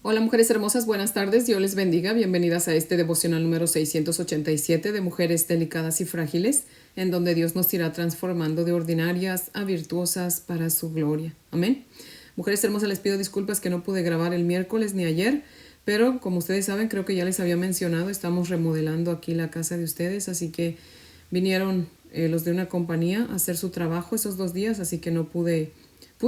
Hola mujeres hermosas, buenas tardes, Dios les bendiga, bienvenidas a este devocional número 687 de Mujeres Delicadas y Frágiles, en donde Dios nos irá transformando de ordinarias a virtuosas para su gloria. Amén. Mujeres hermosas, les pido disculpas que no pude grabar el miércoles ni ayer, pero como ustedes saben, creo que ya les había mencionado, estamos remodelando aquí la casa de ustedes, así que vinieron los de una compañía a hacer su trabajo esos 2 días, así que no pude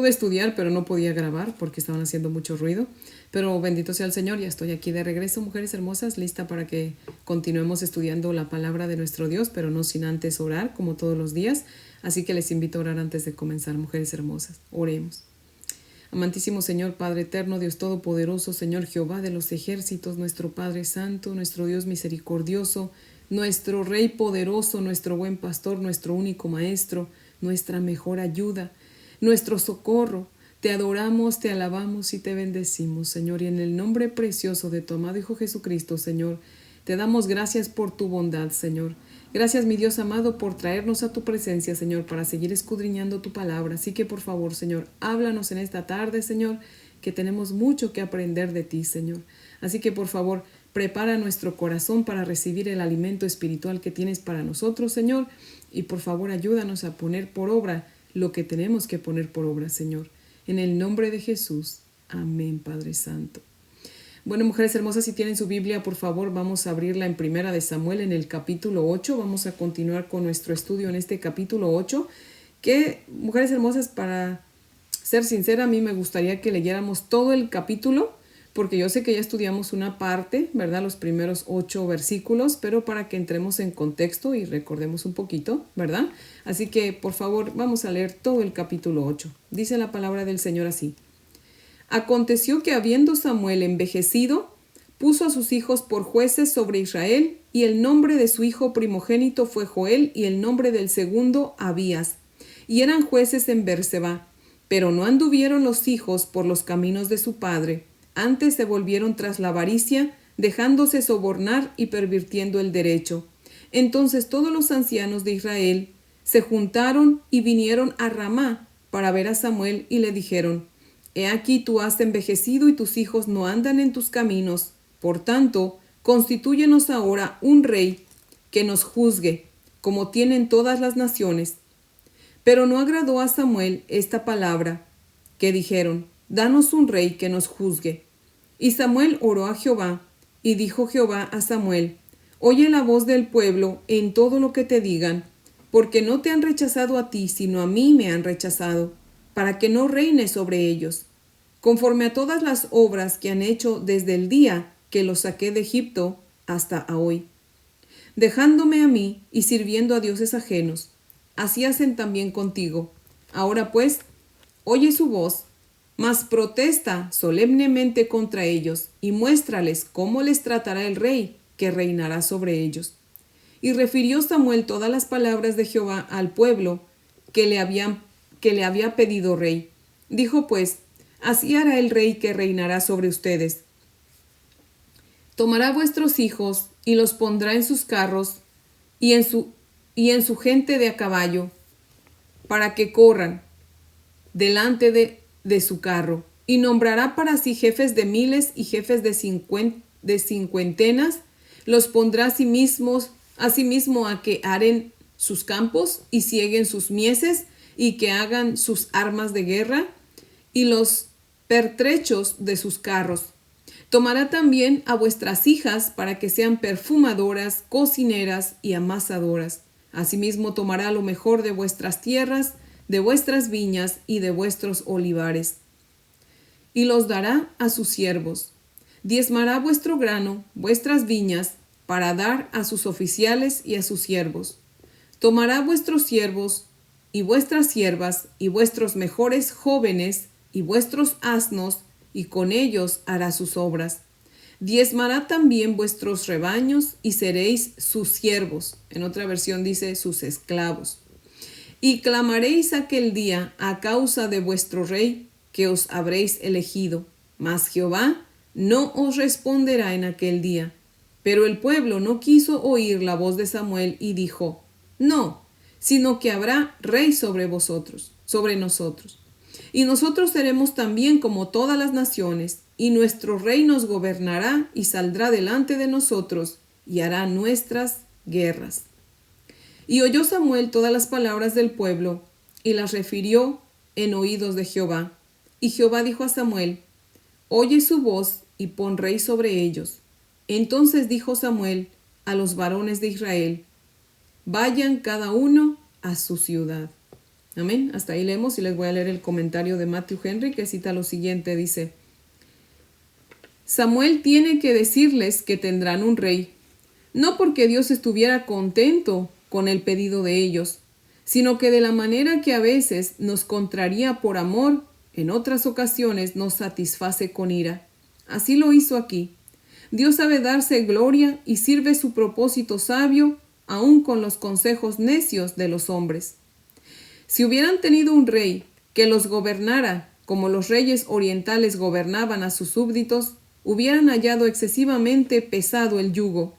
estudiar, pero no podía grabar porque estaban haciendo mucho ruido. Pero bendito sea el Señor, ya estoy aquí de regreso, mujeres hermosas, lista para que continuemos estudiando la palabra de nuestro Dios, pero no sin antes orar, como todos los días. Así que les invito a orar antes de comenzar, mujeres hermosas. Oremos. Amantísimo Señor, Padre eterno, Dios todopoderoso, Señor Jehová de los ejércitos, nuestro Padre santo, nuestro Dios misericordioso, nuestro Rey poderoso, nuestro buen pastor, nuestro único maestro, nuestra mejor ayuda, nuestro socorro. Te adoramos, te alabamos y te bendecimos, Señor, y en el nombre precioso de tu amado Hijo Jesucristo, Señor, te damos gracias por tu bondad, Señor. Gracias, mi Dios amado, por traernos a tu presencia, Señor, para seguir escudriñando tu palabra. Así que, por favor, Señor, háblanos en esta tarde, Señor, que tenemos mucho que aprender de ti, Señor. Así que, por favor, prepara nuestro corazón para recibir el alimento espiritual que tienes para nosotros, Señor, y por favor, ayúdanos a poner por obra lo que tenemos que poner por obra, Señor. En el nombre de Jesús. Amén, Padre Santo. Bueno, mujeres hermosas, si tienen su Biblia, por favor, vamos a abrirla en Primera de Samuel en el capítulo 8. Vamos a continuar con nuestro estudio en este capítulo 8, que, mujeres hermosas, para ser sincera, a mí me gustaría que leyéramos todo el capítulo, porque yo sé que ya estudiamos una parte, ¿verdad? Los primeros 8 versículos, pero para que entremos en contexto y recordemos un poquito, ¿verdad? Así que, por favor, vamos a leer todo el capítulo 8. Dice la palabra del Señor así. Aconteció que habiendo Samuel envejecido, puso a sus hijos por jueces sobre Israel, y el nombre de su hijo primogénito fue Joel, y el nombre del segundo Abías. Y eran jueces en Berseba. Pero no anduvieron los hijos por los caminos de su padre, antes se volvieron tras la avaricia, dejándose sobornar y pervirtiendo el derecho. Entonces todos los ancianos de Israel se juntaron y vinieron a Ramá para ver a Samuel y le dijeron: He aquí tú has envejecido y tus hijos no andan en tus caminos. Por tanto, constitúyenos ahora un rey que nos juzgue, como tienen todas las naciones. Pero no agradó a Samuel esta palabra, que dijeron: Danos un rey que nos juzgue. Y Samuel oró a Jehová, y dijo Jehová a Samuel: Oye la voz del pueblo en todo lo que te digan, porque no te han rechazado a ti, sino a mí me han rechazado, para que no reines sobre ellos, conforme a todas las obras que han hecho desde el día que los saqué de Egipto hasta hoy, dejándome a mí y sirviendo a dioses ajenos. Así hacen también contigo. Ahora pues, oye su voz, mas protesta solemnemente contra ellos y muéstrales cómo les tratará el rey que reinará sobre ellos. Y refirió Samuel todas las palabras de Jehová al pueblo que le había pedido rey. Dijo pues: Así hará el rey que reinará sobre ustedes. Tomará vuestros hijos y los pondrá en sus carros y en su gente de a caballo, para que corran delante de su carro, y nombrará para sí jefes de miles y jefes de cincuentenas. Los pondrá asimismo a que aren sus campos y sieguen sus mieses, y que hagan sus armas de guerra y los pertrechos de sus carros. Tomará también a vuestras hijas para que sean perfumadoras, cocineras y amasadoras. Asimismo tomará lo mejor de vuestras tierras, de vuestras viñas y de vuestros olivares, y los dará a sus siervos. Diezmará vuestro grano, vuestras viñas, para dar a sus oficiales y a sus siervos. Tomará vuestros siervos y vuestras siervas y vuestros mejores jóvenes y vuestros asnos, y con ellos hará sus obras. Diezmará también vuestros rebaños y seréis sus siervos. En otra versión dice sus esclavos. Y clamaréis aquel día a causa de vuestro rey que os habréis elegido. Mas Jehová no os responderá en aquel día. Pero el pueblo no quiso oír la voz de Samuel y dijo: No, sino que habrá rey sobre vosotros, sobre nosotros. Y nosotros seremos también como todas las naciones. y nuestro rey nos gobernará y saldrá delante de nosotros y hará nuestras guerras. Y oyó Samuel todas las palabras del pueblo y las refirió en oídos de Jehová. Y Jehová dijo a Samuel: oye su voz y pon rey sobre ellos. Entonces dijo Samuel a los varones de Israel: vayan cada uno a su ciudad. Amén. Hasta ahí leemos y les voy a leer el comentario de Matthew Henry que cita lo siguiente. Dice: Samuel tiene que decirles que tendrán un rey, no porque Dios estuviera contento con el pedido de ellos, sino que de la manera que a veces nos contraría por amor, en otras ocasiones nos satisface con ira. Así lo hizo aquí. Dios sabe darse gloria y sirve su propósito sabio, aun con los consejos necios de los hombres. Si hubieran tenido un rey que los gobernara como los reyes orientales gobernaban a sus súbditos, hubieran hallado excesivamente pesado el yugo.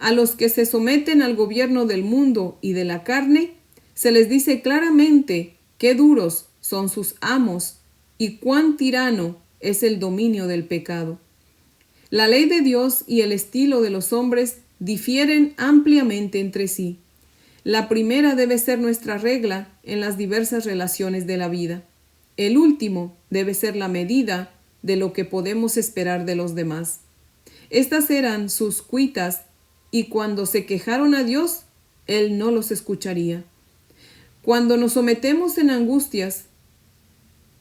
A los que se someten al gobierno del mundo y de la carne, se les dice claramente qué duros son sus amos y cuán tirano es el dominio del pecado. La ley de Dios y el estilo de los hombres difieren ampliamente entre sí. La primera debe ser nuestra regla en las diversas relaciones de la vida. El último debe ser la medida de lo que podemos esperar de los demás. Estas eran sus cuitas, y cuando se quejaron a Dios, Él no los escucharía. Cuando nos sometemos en angustias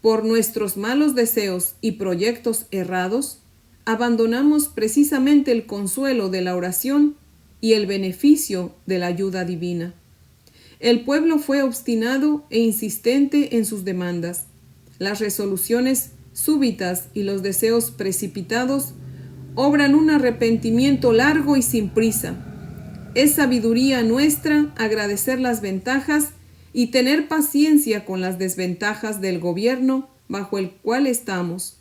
por nuestros malos deseos y proyectos errados, abandonamos precisamente el consuelo de la oración y el beneficio de la ayuda divina. El pueblo fue obstinado e insistente en sus demandas. Las resoluciones súbitas y los deseos precipitados obran un arrepentimiento largo y sin prisa. Es sabiduría nuestra agradecer las ventajas y tener paciencia con las desventajas del gobierno bajo el cual estamos.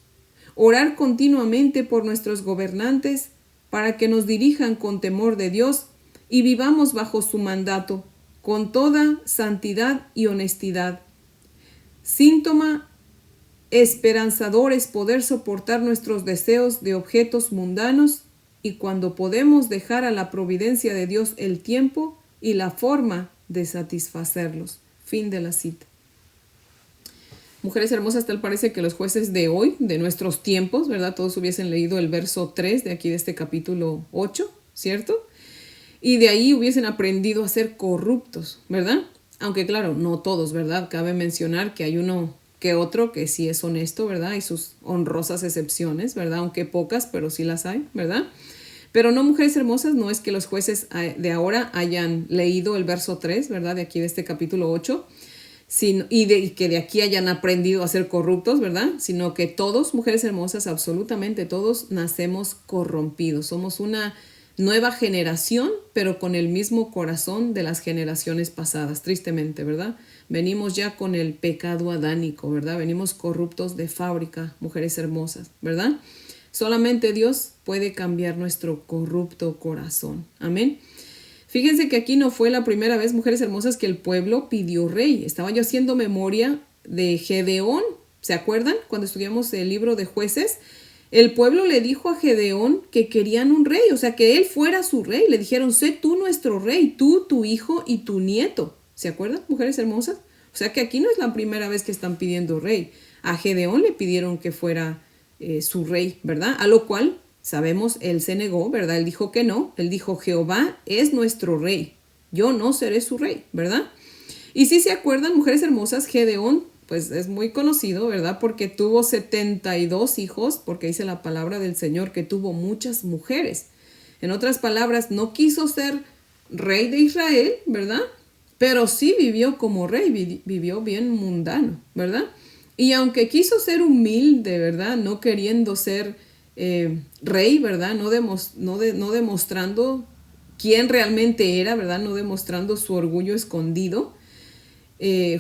Orar continuamente por nuestros gobernantes para que nos dirijan con temor de Dios y vivamos bajo su mandato, con toda santidad y honestidad. Síntoma esperanzador es poder soportar nuestros deseos de objetos mundanos y cuando podemos dejar a la providencia de Dios el tiempo y la forma de satisfacerlos. Fin de la cita. Mujeres hermosas, tal parece que los jueces de hoy, de nuestros tiempos, ¿verdad? Todos hubiesen leído el verso 3 de aquí de este capítulo 8, ¿cierto? Y de ahí hubiesen aprendido a ser corruptos, ¿verdad? Aunque claro, no todos, ¿verdad? Cabe mencionar que hay uno que otro que sí es honesto, ¿verdad? Y sus honrosas excepciones, ¿verdad? Aunque pocas, pero sí las hay, ¿verdad? Pero no, mujeres hermosas, no es que los jueces de ahora hayan leído el verso 3, ¿verdad? De aquí de este capítulo 8, y que de aquí hayan aprendido a ser corruptos, ¿verdad? Sino que todos, mujeres hermosas, absolutamente todos, nacemos corrompidos. Somos una nueva generación, pero con el mismo corazón de las generaciones pasadas, tristemente, ¿verdad? Venimos ya con el pecado adánico, ¿verdad? Venimos corruptos de fábrica, mujeres hermosas, ¿verdad? Solamente Dios puede cambiar nuestro corrupto corazón. Amén. Fíjense que aquí no fue la primera vez, mujeres hermosas, que el pueblo pidió rey. Estaba yo haciendo memoria de Gedeón. ¿Se acuerdan? Cuando estudiamos el libro de Jueces, el pueblo le dijo a Gedeón que querían un rey, o sea, que él fuera su rey. Le dijeron: sé tú nuestro rey, tú, tu hijo y tu nieto. ¿Se acuerdan, mujeres hermosas? O sea que aquí no es la primera vez que están pidiendo rey. A Gedeón le pidieron que fuera su rey, ¿verdad? A lo cual sabemos, él se negó, ¿verdad? Él dijo que no. Él dijo: Jehová es nuestro rey, yo no seré su rey, ¿verdad? Y si se acuerdan, mujeres hermosas, Gedeón, pues es muy conocido, ¿verdad? Porque tuvo 72 hijos, porque dice la palabra del Señor que tuvo muchas mujeres. En otras palabras, no quiso ser rey de Israel, ¿verdad? Pero sí vivió como rey, vivió bien mundano, ¿verdad? Y aunque quiso ser humilde, ¿verdad? No queriendo ser rey, ¿verdad? No demostrando quién realmente era, ¿verdad? No demostrando su orgullo escondido,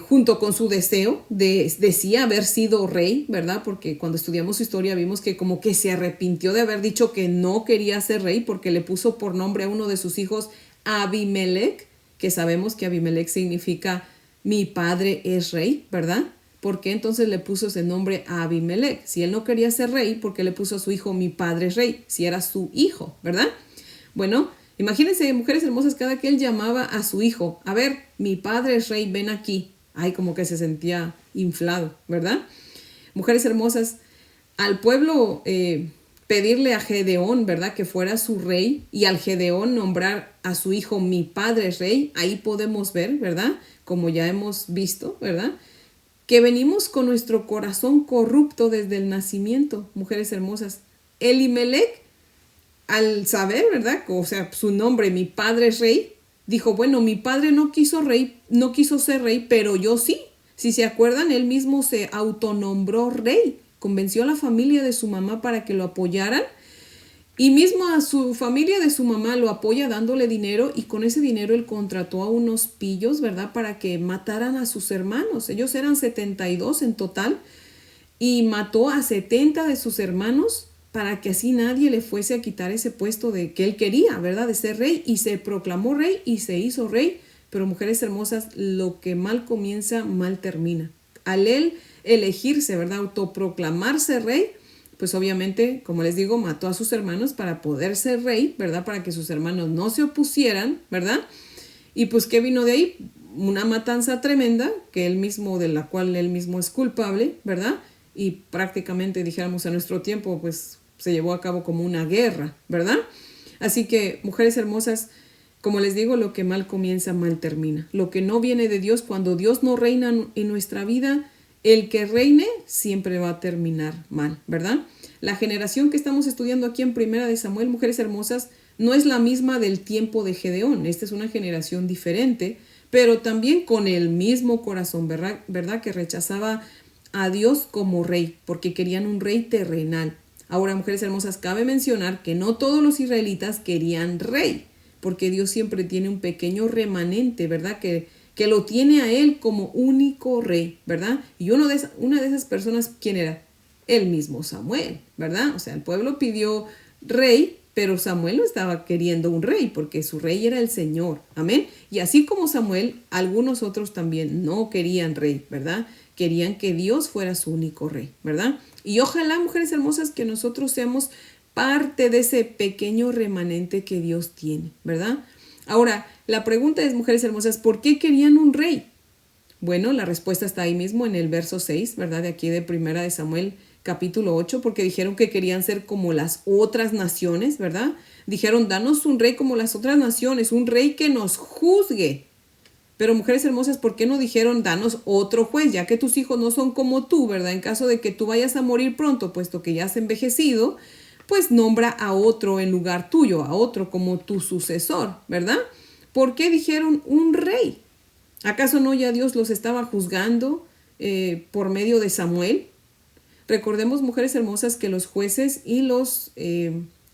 junto con su deseo de sí haber sido rey, ¿verdad? Porque cuando estudiamos su historia vimos que como que se arrepintió de haber dicho que no quería ser rey porque le puso por nombre a uno de sus hijos Abimelech, que sabemos que Abimelech significa mi padre es rey, ¿verdad? ¿por qué entonces le puso ese nombre a Abimelech? Si él no quería ser rey, ¿por qué le puso a su hijo mi padre es rey? Si era su hijo, ¿verdad? Bueno, imagínense, mujeres hermosas, cada que él llamaba a su hijo, a ver, mi padre es rey, ven aquí. Ay, como que se sentía inflado, ¿verdad? Mujeres hermosas, al pueblo pedirle a Gedeón, ¿verdad?, que fuera su rey, y al Gedeón nombrar a su hijo mi padre es rey, ahí podemos ver, ¿verdad?, como ya hemos visto, ¿verdad?, que venimos con nuestro corazón corrupto desde el nacimiento, mujeres hermosas. Elimelech, al saber, ¿verdad?, o sea, su nombre, mi padre es rey, dijo, bueno, mi padre no quiso ser rey, pero yo sí. Si se acuerdan, él mismo se autonombró rey, convenció a la familia de su mamá para que lo apoyaran, y mismo a su familia de su mamá lo apoya dándole dinero, y con ese dinero él contrató a unos pillos, ¿verdad?, para que mataran a sus hermanos. Ellos eran 72 en total, y mató a 70 de sus hermanos para que así nadie le fuese a quitar ese puesto de que él quería, ¿verdad?, de ser rey, y se proclamó rey y se hizo rey. Pero mujeres hermosas, lo que mal comienza, mal termina. Al él elegirse, ¿verdad?, autoproclamarse rey, pues obviamente, como les digo, mató a sus hermanos para poder ser rey, ¿verdad?, para que sus hermanos no se opusieran, ¿verdad? Y pues, ¿qué vino de ahí? Una matanza tremenda, de la cual él mismo es culpable, ¿verdad? Y prácticamente, dijéramos a nuestro tiempo, pues se llevó a cabo como una guerra, ¿verdad? Así que, mujeres hermosas, como les digo, lo que mal comienza, mal termina. Lo que no viene de Dios, cuando Dios no reina en nuestra vida, el que reine siempre va a terminar mal, ¿verdad? La generación que estamos estudiando aquí en Primera de Samuel, mujeres hermosas, no es la misma del tiempo de Gedeón. Esta es una generación diferente, pero también con el mismo corazón, ¿verdad? Que rechazaba a Dios como rey, porque querían un rey terrenal. Ahora, mujeres hermosas, cabe mencionar que no todos los israelitas querían rey, porque Dios siempre tiene un pequeño remanente, ¿verdad?, que lo tiene a él como único rey, ¿verdad? Y una de esas personas, ¿quién era? El mismo Samuel, ¿verdad? O sea, el pueblo pidió rey, pero Samuel no estaba queriendo un rey, porque su rey era el Señor, amén. Y así como Samuel, algunos otros también no querían rey, ¿verdad? Querían que Dios fuera su único rey, ¿verdad? Y ojalá, mujeres hermosas, que nosotros seamos parte de ese pequeño remanente que Dios tiene, ¿verdad? Ahora, la pregunta es, mujeres hermosas, ¿por qué querían un rey? Bueno, la respuesta está ahí mismo en el verso 6, ¿verdad? De aquí de Primera de Samuel, capítulo 8, porque dijeron que querían ser como las otras naciones, ¿verdad? Dijeron, danos un rey como las otras naciones, un rey que nos juzgue. Pero mujeres hermosas, ¿por qué no dijeron, danos otro juez, ya que tus hijos no son como tú, ¿verdad? En caso de que tú vayas a morir pronto, puesto que ya has envejecido, pues nombra a otro en lugar tuyo, a otro como tu sucesor, ¿verdad? ¿Por qué dijeron un rey? ¿Acaso no ya Dios los estaba juzgando por medio de Samuel? Recordemos, mujeres hermosas, que los jueces y los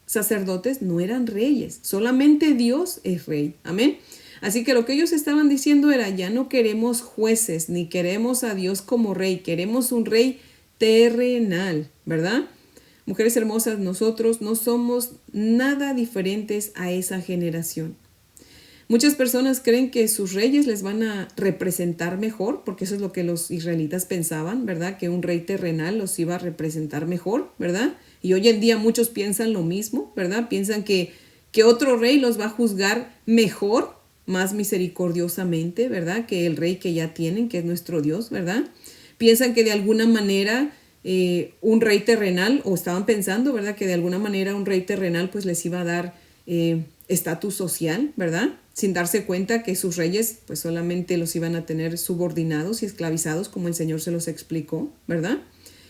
sacerdotes no eran reyes, solamente Dios es rey, amén. Así que lo que ellos estaban diciendo era, ya no queremos jueces, ni queremos a Dios como rey, queremos un rey terrenal, ¿verdad? Mujeres hermosas, nosotros no somos nada diferentes a esa generación. Muchas personas creen que sus reyes les van a representar mejor, porque eso es lo que los israelitas pensaban, ¿verdad? Que un rey terrenal los iba a representar mejor, ¿verdad? Y hoy en día muchos piensan lo mismo, ¿verdad? Piensan que otro rey los va a juzgar mejor, más misericordiosamente, ¿verdad? Que el rey que ya tienen, que es nuestro Dios, ¿verdad? Piensan que de alguna manera un rey terrenal, o estaban pensando, ¿verdad?, que de alguna manera un rey terrenal pues les iba a dar estatus social, ¿verdad?, sin darse cuenta que sus reyes pues solamente los iban a tener subordinados y esclavizados, como el Señor se los explicó, ¿verdad?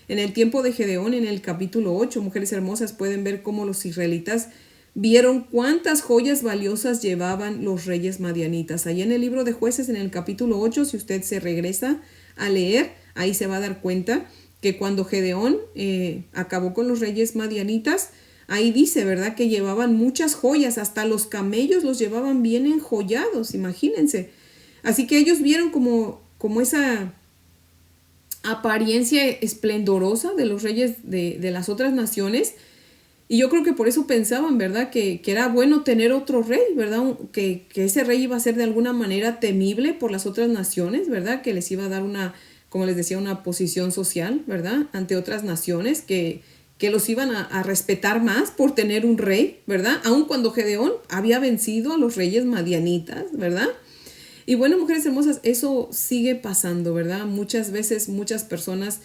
En el tiempo de Gedeón, en el capítulo 8, mujeres hermosas, pueden ver cómo los israelitas vieron cuántas joyas valiosas llevaban los reyes madianitas. Ahí en el libro de Jueces, en el capítulo 8, si usted se regresa a leer, ahí se va a dar cuenta que cuando Gedeón acabó con los reyes madianitas, ahí dice, ¿verdad?, que llevaban muchas joyas, hasta los camellos los llevaban bien enjollados, imagínense. Así que ellos vieron como esa apariencia esplendorosa de los reyes de las otras naciones, y yo creo que por eso pensaban, ¿verdad?, que era bueno tener otro rey, ¿verdad?, que ese rey iba a ser de alguna manera temible por las otras naciones, ¿verdad?, que les iba a dar una como les decía, una posición social, ¿verdad? Ante otras naciones que los iban a respetar más por tener un rey, ¿verdad? Aun cuando Gedeón había vencido a los reyes madianitas, ¿verdad? Y bueno, mujeres hermosas, eso sigue pasando, ¿verdad? Muchas veces muchas personas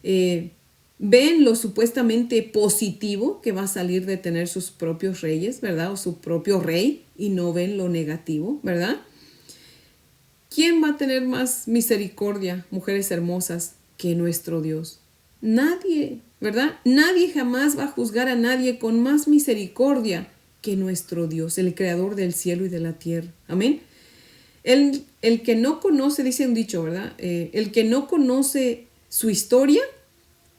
ven lo supuestamente positivo que va a salir de tener sus propios reyes, ¿verdad? O su propio rey, y no ven lo negativo, ¿verdad? ¿Quién va a tener más misericordia, mujeres hermosas, que nuestro Dios? Nadie, ¿verdad? Nadie jamás va a juzgar a nadie con más misericordia que nuestro Dios, el creador del cielo y de la tierra. Amén. El que no conoce, dice un dicho, ¿verdad? El que no conoce su historia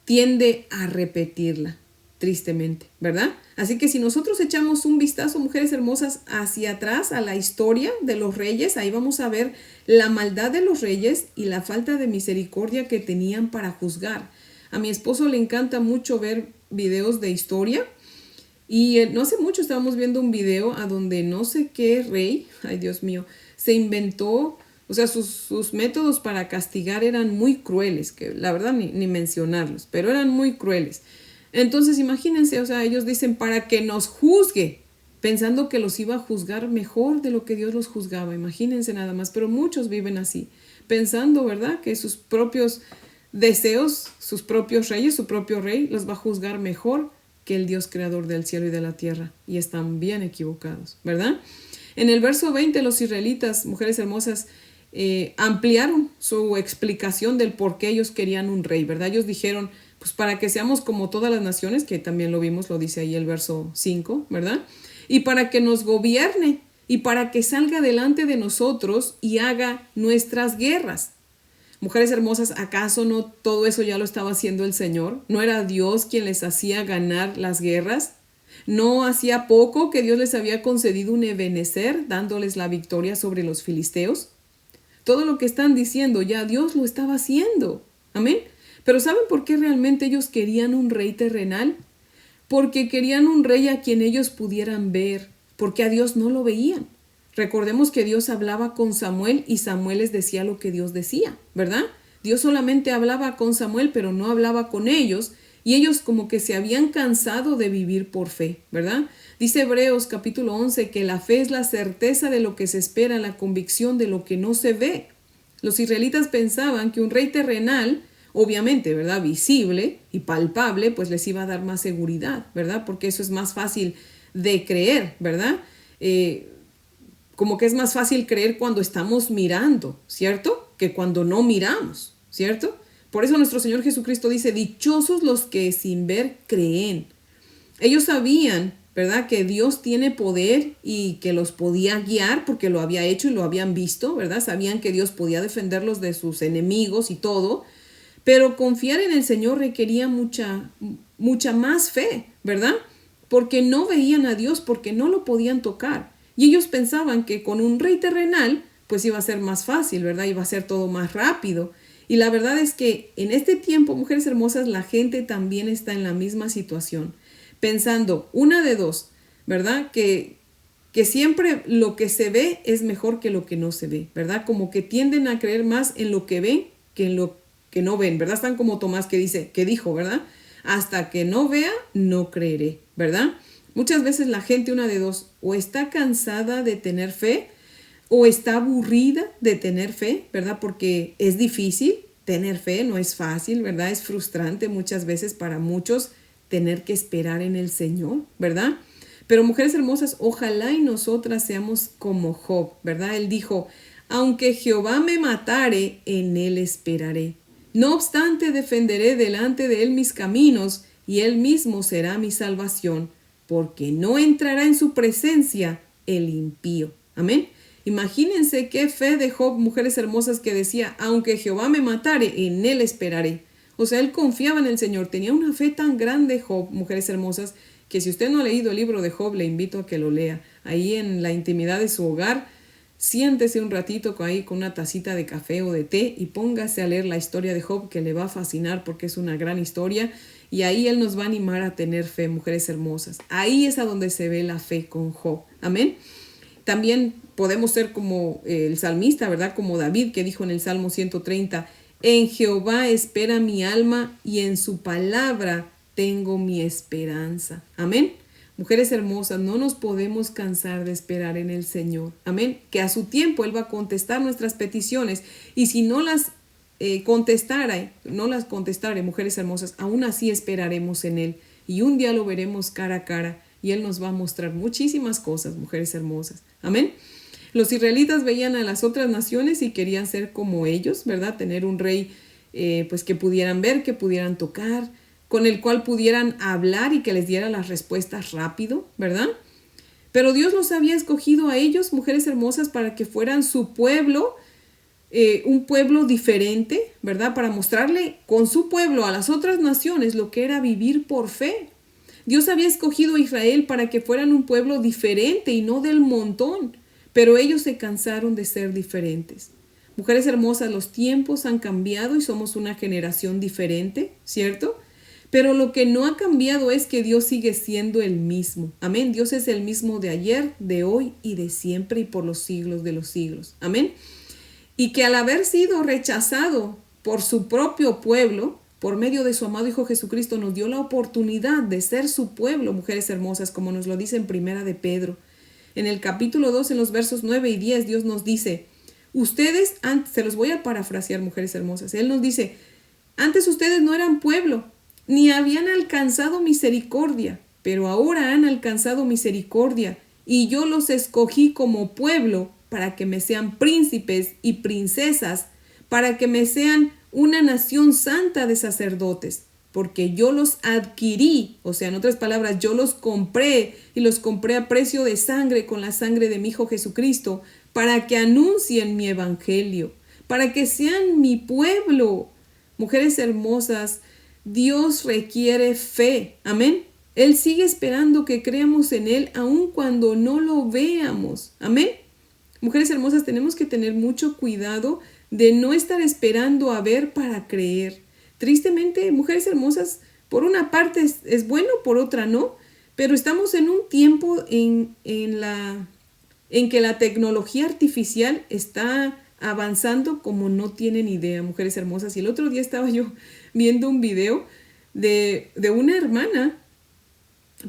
tiende a repetirla, tristemente, ¿verdad? Así que si nosotros echamos un vistazo, mujeres hermosas, hacia atrás a la historia de los reyes, ahí vamos a ver la maldad de los reyes y la falta de misericordia que tenían para juzgar. A mi esposo le encanta mucho ver videos de historia y no hace mucho estábamos viendo un video a donde no sé qué rey, ay Dios mío, se inventó, o sea, sus métodos para castigar eran muy crueles, que la verdad ni mencionarlos, pero eran muy crueles. Entonces imagínense, o sea, ellos dicen para que nos juzgue, pensando que los iba a juzgar mejor de lo que Dios los juzgaba, imagínense nada más, pero muchos viven así, pensando, ¿verdad?, que sus propios deseos, sus propios reyes, su propio rey, los va a juzgar mejor que el Dios creador del cielo y de la tierra, y están bien equivocados, ¿verdad? En el verso 20, los israelitas, mujeres hermosas, ampliaron su explicación del por qué ellos querían un rey, ¿verdad? Ellos dijeron, pues para que seamos como todas las naciones, que también lo vimos, lo dice ahí el verso 5, ¿verdad? Y para que nos gobierne y para que salga delante de nosotros y haga nuestras guerras. Mujeres hermosas, ¿acaso no todo eso ya lo estaba haciendo el Señor? ¿No era Dios quien les hacía ganar las guerras? ¿No hacía poco que Dios les había concedido un Ebenezer, dándoles la victoria sobre los filisteos? Todo lo que están diciendo ya Dios lo estaba haciendo. Amén. Pero ¿saben por qué realmente ellos querían un rey terrenal? Porque querían un rey a quien ellos pudieran ver, porque a Dios no lo veían. Recordemos que Dios hablaba con Samuel y Samuel les decía lo que Dios decía, ¿verdad? Dios solamente hablaba con Samuel, pero no hablaba con ellos, y ellos como que se habían cansado de vivir por fe, ¿verdad? Dice Hebreos capítulo 11 que la fe es la certeza de lo que se espera, la convicción de lo que no se ve. Los israelitas pensaban que un rey terrenal, obviamente, ¿verdad?, visible y palpable, pues les iba a dar más seguridad, ¿verdad? Porque eso es más fácil de creer, ¿verdad? Como que es más fácil creer cuando estamos mirando, ¿cierto?, que cuando no miramos, ¿cierto? Por eso nuestro Señor Jesucristo dice, dichosos los que sin ver creen. Ellos sabían, ¿verdad?, que Dios tiene poder y que los podía guiar porque lo había hecho y lo habían visto, ¿verdad? Sabían que Dios podía defenderlos de sus enemigos y todo, pero confiar en el Señor requería mucha más fe, ¿verdad? Porque no veían a Dios, porque no lo podían tocar. Y ellos pensaban que con un rey terrenal, pues iba a ser más fácil, ¿verdad? Iba a ser todo más rápido. Y la verdad es que en este tiempo, mujeres hermosas, la gente también está en la misma situación, pensando una de dos, ¿verdad? Que siempre lo que se ve es mejor que lo que no se ve, ¿verdad? Como que tienden a creer más en lo que ven que en lo que no ven, ¿verdad? Están como Tomás que dijo, ¿verdad? Hasta que no vea, no creeré, ¿verdad? Muchas veces la gente, una de dos, o está cansada de tener fe, o está aburrida de tener fe, ¿verdad? Porque es difícil tener fe, no es fácil, ¿verdad? Es frustrante muchas veces para muchos tener que esperar en el Señor, ¿verdad? Pero mujeres hermosas, ojalá y nosotras seamos como Job, ¿verdad? Él dijo, aunque Jehová me matare, en él esperaré. No obstante, defenderé delante de él mis caminos, y él mismo será mi salvación, porque no entrará en su presencia el impío. Amén. Imagínense qué fe de Job, mujeres hermosas, que decía, aunque Jehová me matare, en él esperaré. O sea, él confiaba en el Señor, tenía una fe tan grande Job, mujeres hermosas, que si usted no ha leído el libro de Job, le invito a que lo lea. Ahí en la intimidad de su hogar, siéntese un ratito ahí con una tacita de café o de té y póngase a leer la historia de Job, que le va a fascinar porque es una gran historia. Y ahí él nos va a animar a tener fe, mujeres hermosas. Ahí es a donde se ve la fe con Job. Amén. También podemos ser como el salmista, ¿verdad? Como David, que dijo en el Salmo 130, En Jehová espera mi alma y en su palabra tengo mi esperanza. Amén. Mujeres hermosas, no nos podemos cansar de esperar en el Señor. Amén. Que a su tiempo Él va a contestar nuestras peticiones. Y si no las contestare, mujeres hermosas, aún así esperaremos en Él. Y un día lo veremos cara a cara. Y Él nos va a mostrar muchísimas cosas, mujeres hermosas. Amén. Los israelitas veían a las otras naciones y querían ser como ellos, ¿verdad? Tener un rey pues que pudieran ver, que pudieran tocar, con el cual pudieran hablar y que les diera las respuestas rápido, ¿verdad? Pero Dios los había escogido a ellos, mujeres hermosas, para que fueran su pueblo, un pueblo diferente, ¿verdad? Para mostrarle con su pueblo a las otras naciones lo que era vivir por fe. Dios había escogido a Israel para que fueran un pueblo diferente y no del montón, pero ellos se cansaron de ser diferentes. Mujeres hermosas, los tiempos han cambiado y somos una generación diferente, ¿cierto? Pero lo que no ha cambiado es que Dios sigue siendo el mismo. Amén. Dios es el mismo de ayer, de hoy y de siempre y por los siglos de los siglos. Amén. Y que al haber sido rechazado por su propio pueblo, por medio de su amado Hijo Jesucristo, nos dio la oportunidad de ser su pueblo, mujeres hermosas, como nos lo dice en Primera de Pedro. En el capítulo 2, en los versos 9 y 10, Dios nos dice, ustedes, se los voy a parafrasear, mujeres hermosas, Él nos dice, antes ustedes no eran pueblo, ni habían alcanzado misericordia, pero ahora han alcanzado misericordia, y yo los escogí como pueblo para que me sean príncipes y princesas, para que me sean una nación santa de sacerdotes, porque yo los adquirí, o sea, en otras palabras, yo los compré y los compré a precio de sangre con la sangre de mi Hijo Jesucristo, para que anuncien mi evangelio, para que sean mi pueblo. Mujeres hermosas, Dios requiere fe. Amén. Él sigue esperando que creamos en Él aun cuando no lo veamos. Amén. Mujeres hermosas, tenemos que tener mucho cuidado de no estar esperando a ver para creer. Tristemente, mujeres hermosas, por una parte es bueno, por otra no, pero estamos en un tiempo en que la tecnología artificial está avanzando como no tienen idea, mujeres hermosas. Y el otro día estaba yo viendo un video de una hermana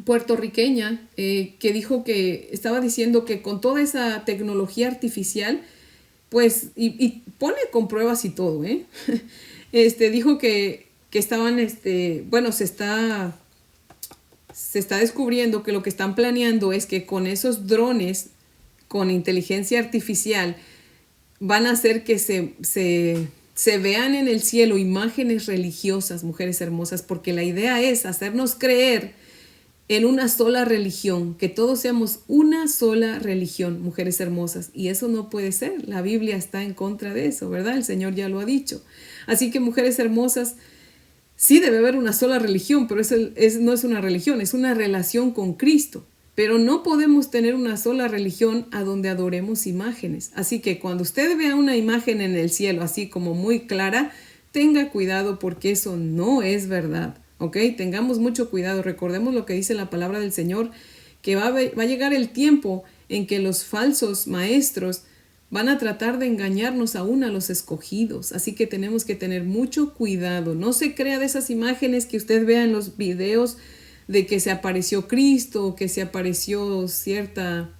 puertorriqueña que dijo que estaba diciendo que con toda esa tecnología artificial, pues, y pone con pruebas y todo, dijo que estaban, bueno, se está descubriendo que lo que están planeando es que con esos drones, con inteligencia artificial, van a hacer que se vean en el cielo imágenes religiosas, mujeres hermosas, porque la idea es hacernos creer en una sola religión, que todos seamos una sola religión, mujeres hermosas, y eso no puede ser. La Biblia está en contra de eso, ¿verdad? El Señor ya lo ha dicho. Así que, mujeres hermosas, sí debe haber una sola religión, pero no es una religión, es una relación con Cristo. Pero no podemos tener una sola religión a donde adoremos imágenes. Así que cuando usted vea una imagen en el cielo así como muy clara, tenga cuidado porque eso no es verdad. ¿Ok? Tengamos mucho cuidado. Recordemos lo que dice la palabra del Señor, que va a llegar el tiempo en que los falsos maestros van a tratar de engañarnos aún a los escogidos. Así que tenemos que tener mucho cuidado. No se crea de esas imágenes que usted vea en los videos de que se apareció Cristo, que se apareció cierta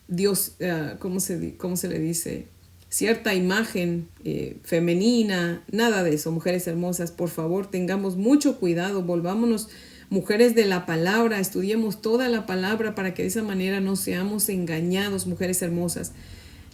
Dios, ¿cómo se le dice? Cierta imagen femenina, nada de eso, mujeres hermosas, por favor, tengamos mucho cuidado, volvámonos mujeres de la palabra, estudiemos toda la palabra para que de esa manera no seamos engañados, mujeres hermosas.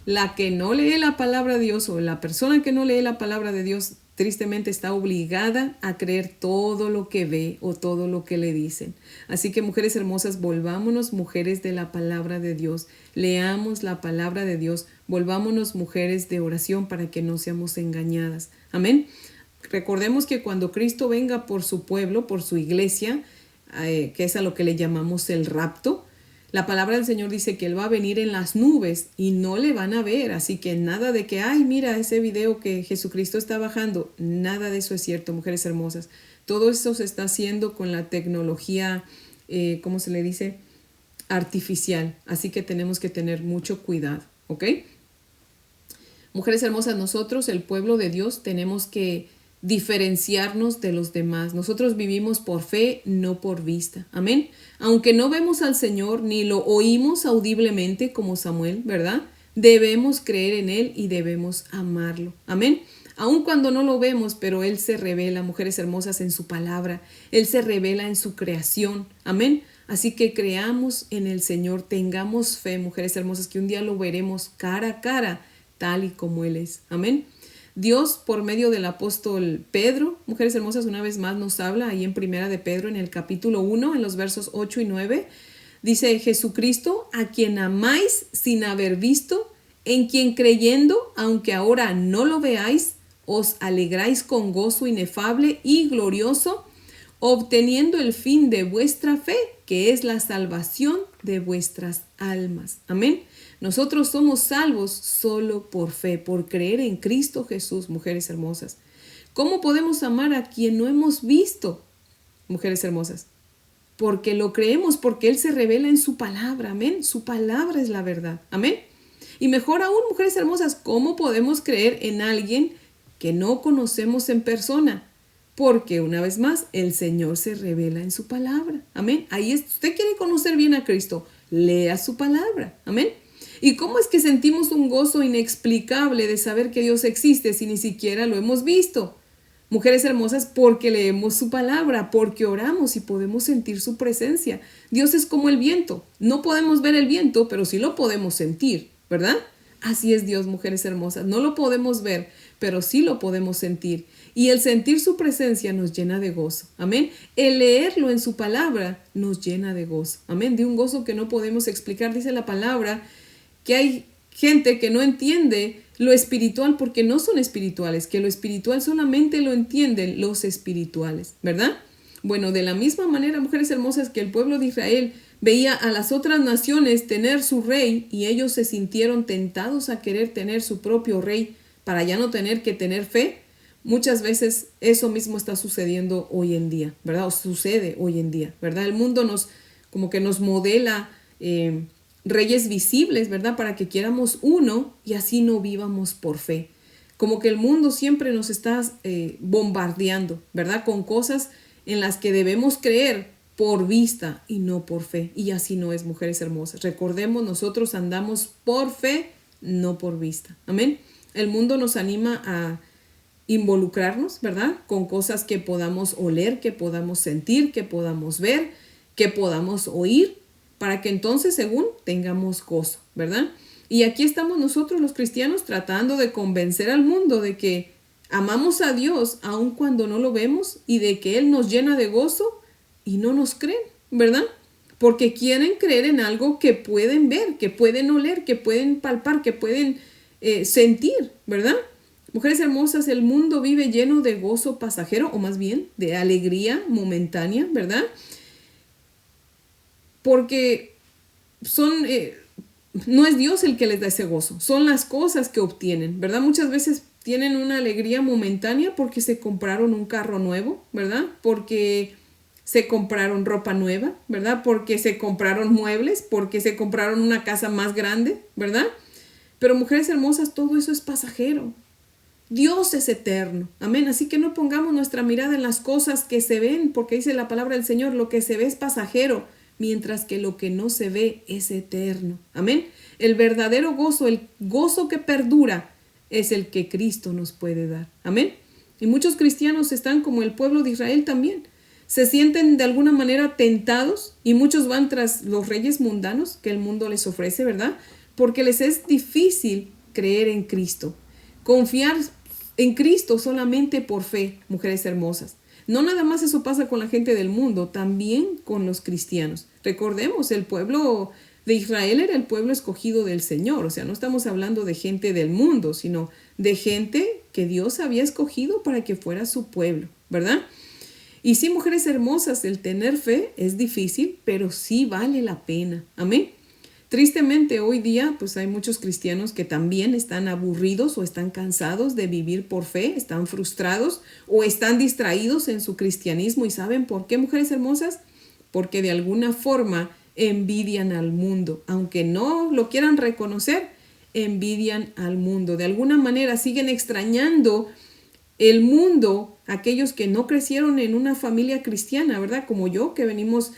La que no lee la palabra de Dios o la persona que no lee la palabra de Dios tristemente está obligada a creer todo lo que ve o todo lo que le dicen. Así que, mujeres hermosas, volvámonos mujeres de la palabra de Dios. Leamos la palabra de Dios. Volvámonos mujeres de oración para que no seamos engañadas. Amén. Recordemos que cuando Cristo venga por su pueblo, por su iglesia, que es a lo que le llamamos el rapto, la palabra del Señor dice que Él va a venir en las nubes y no le van a ver. Así que nada de que, ay, mira ese video que Jesucristo está bajando. Nada de eso es cierto, mujeres hermosas. Todo eso se está haciendo con la tecnología, ¿cómo se le dice? Artificial. Así que tenemos que tener mucho cuidado, ¿ok? Mujeres hermosas, nosotros, el pueblo de Dios, tenemos que diferenciarnos de los demás. Nosotros vivimos por fe, no por vista. Amén. Aunque no vemos al Señor ni lo oímos audiblemente como Samuel, ¿verdad? Debemos creer en Él y debemos amarlo. Amén. Aun cuando no lo vemos, pero Él se revela, mujeres hermosas, en su palabra. Él se revela en su creación. Amén. Así que creamos en el Señor, tengamos fe, mujeres hermosas, que un día lo veremos cara a cara, tal y como Él es. Amén. Dios, por medio del apóstol Pedro, mujeres hermosas, una vez más nos habla ahí en Primera de Pedro, en el capítulo 1, en los versos 8 y 9. Dice: Jesucristo, a quien amáis sin haber visto, en quien creyendo, aunque ahora no lo veáis, os alegráis con gozo inefable y glorioso, obteniendo el fin de vuestra fe, que es la salvación de vuestras almas. Amén. Nosotros somos salvos solo por fe, por creer en Cristo Jesús, mujeres hermosas. ¿Cómo podemos amar a quien no hemos visto, mujeres hermosas? Porque lo creemos, porque Él se revela en su palabra. Amén. Su palabra es la verdad. Amén. Y mejor aún, mujeres hermosas, ¿cómo podemos creer en alguien que no conocemos en persona? Porque una vez más, el Señor se revela en su palabra. Amén. Ahí es, usted quiere conocer bien a Cristo, lea su palabra. Amén. ¿Y cómo es que sentimos un gozo inexplicable de saber que Dios existe si ni siquiera lo hemos visto? Mujeres hermosas, porque leemos su palabra, porque oramos y podemos sentir su presencia. Dios es como el viento. No podemos ver el viento, pero sí lo podemos sentir, ¿verdad? Así es Dios, mujeres hermosas. No lo podemos ver, pero sí lo podemos sentir. Y el sentir su presencia nos llena de gozo. Amén. El leerlo en su palabra nos llena de gozo. Amén. De un gozo que no podemos explicar. Dice la palabra que hay gente que no entiende lo espiritual porque no son espirituales, que lo espiritual solamente lo entienden los espirituales, ¿verdad? Bueno, de la misma manera, mujeres hermosas, que el pueblo de Israel veía a las otras naciones tener su rey y ellos se sintieron tentados a querer tener su propio rey para ya no tener que tener fe. Muchas veces eso mismo está sucediendo hoy en día, ¿verdad? O sucede hoy en día, ¿verdad? El mundo como que nos modela reyes visibles, ¿verdad? Para que quieramos uno y así no vivamos por fe. Como que el mundo siempre nos está bombardeando, ¿verdad? Con cosas en las que debemos creer por vista y no por fe. Y así no es, mujeres hermosas. Recordemos, nosotros andamos por fe, no por vista. Amén. El mundo nos anima a involucrarnos, ¿verdad? Con cosas que podamos oler, que podamos sentir, que podamos ver, que podamos oír, para que entonces, según, tengamos gozo, ¿verdad? Y aquí estamos nosotros los cristianos tratando de convencer al mundo de que amamos a Dios aun cuando no lo vemos y de que Él nos llena de gozo y no nos creen, ¿verdad? Porque quieren creer en algo que pueden ver, que pueden oler, que pueden palpar, que pueden sentir, ¿verdad? Mujeres hermosas, el mundo vive lleno de gozo pasajero, o más bien de alegría momentánea, ¿verdad? Porque no es Dios el que les da ese gozo, son las cosas que obtienen, ¿verdad? Muchas veces tienen una alegría momentánea porque se compraron un carro nuevo, ¿verdad? Porque se compraron ropa nueva, ¿verdad? Porque se compraron muebles, porque se compraron una casa más grande, ¿verdad? Pero mujeres hermosas, todo eso es pasajero. Dios es eterno, amén. Así que no pongamos nuestra mirada en las cosas que se ven, porque dice la palabra del Señor, lo que se ve es pasajero, mientras que lo que no se ve es eterno. Amén. El verdadero gozo, el gozo que perdura, es el que Cristo nos puede dar. Amén. Y muchos cristianos están como el pueblo de Israel también. Se sienten de alguna manera tentados y muchos van tras los reyes mundanos que el mundo les ofrece, ¿verdad? Porque les es difícil creer en Cristo. Confiar en Cristo solamente por fe, mujeres hermosas. No nada más eso pasa con la gente del mundo, también con los cristianos. Recordemos, el pueblo de Israel era el pueblo escogido del Señor. O sea, no estamos hablando de gente del mundo, sino de gente que Dios había escogido para que fuera su pueblo, ¿verdad? Y sí, mujeres hermosas, el tener fe es difícil, pero sí vale la pena. Amén. Tristemente hoy día pues hay muchos cristianos que también están aburridos o están cansados de vivir por fe, están frustrados o están distraídos en su cristianismo. ¿Y saben por qué, mujeres hermosas? Porque de alguna forma envidian al mundo. Aunque no lo quieran reconocer, envidian al mundo. De alguna manera siguen extrañando el mundo, aquellos que no crecieron en una familia cristiana, ¿verdad? Como yo, que venimos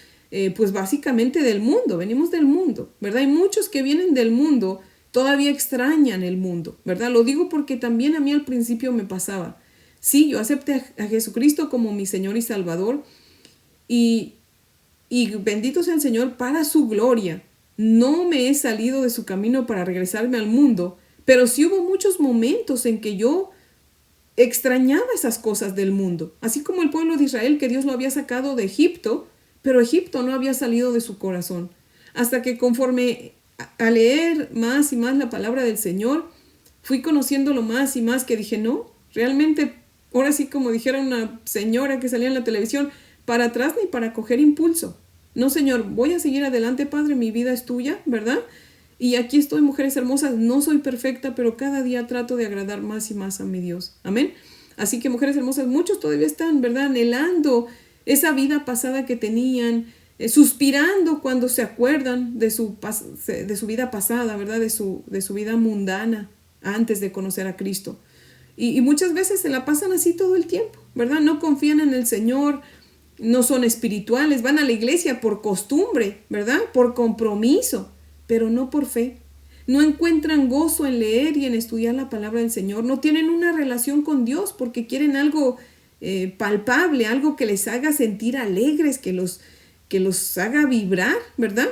pues básicamente del mundo, venimos del mundo, ¿verdad? Hay muchos que vienen del mundo, todavía extrañan el mundo, ¿verdad? Lo digo porque también a mí al principio me pasaba. Sí, yo acepté a Jesucristo como mi Señor y Salvador y bendito sea el Señor para su gloria. No me he salido de su camino para regresarme al mundo, pero sí hubo muchos momentos en que yo extrañaba esas cosas del mundo, así como el pueblo de Israel, que Dios lo había sacado de Egipto, pero Egipto no había salido de su corazón. Hasta que conforme a leer más y más la palabra del Señor, fui conociéndolo más y más, que dije, no, realmente, ahora sí, como dijera una señora que salía en la televisión, para atrás ni para coger impulso. No, Señor, voy a seguir adelante, Padre, mi vida es tuya, ¿verdad? Y aquí estoy, mujeres hermosas, no soy perfecta, pero cada día trato de agradar más y más a mi Dios. Amén. Así que, mujeres hermosas, muchos todavía están, ¿verdad?, anhelando esa vida pasada que tenían, suspirando cuando se acuerdan de su vida pasada, ¿verdad?, de su vida mundana antes de conocer a Cristo. Y muchas veces se la pasan así todo el tiempo, ¿verdad? No confían en el Señor, no son espirituales, van a la iglesia por costumbre, ¿verdad?, por compromiso, pero no por fe. No encuentran gozo en leer y en estudiar la palabra del Señor. No tienen una relación con Dios porque quieren algo palpable, algo que les haga sentir alegres, que los haga vibrar, ¿verdad?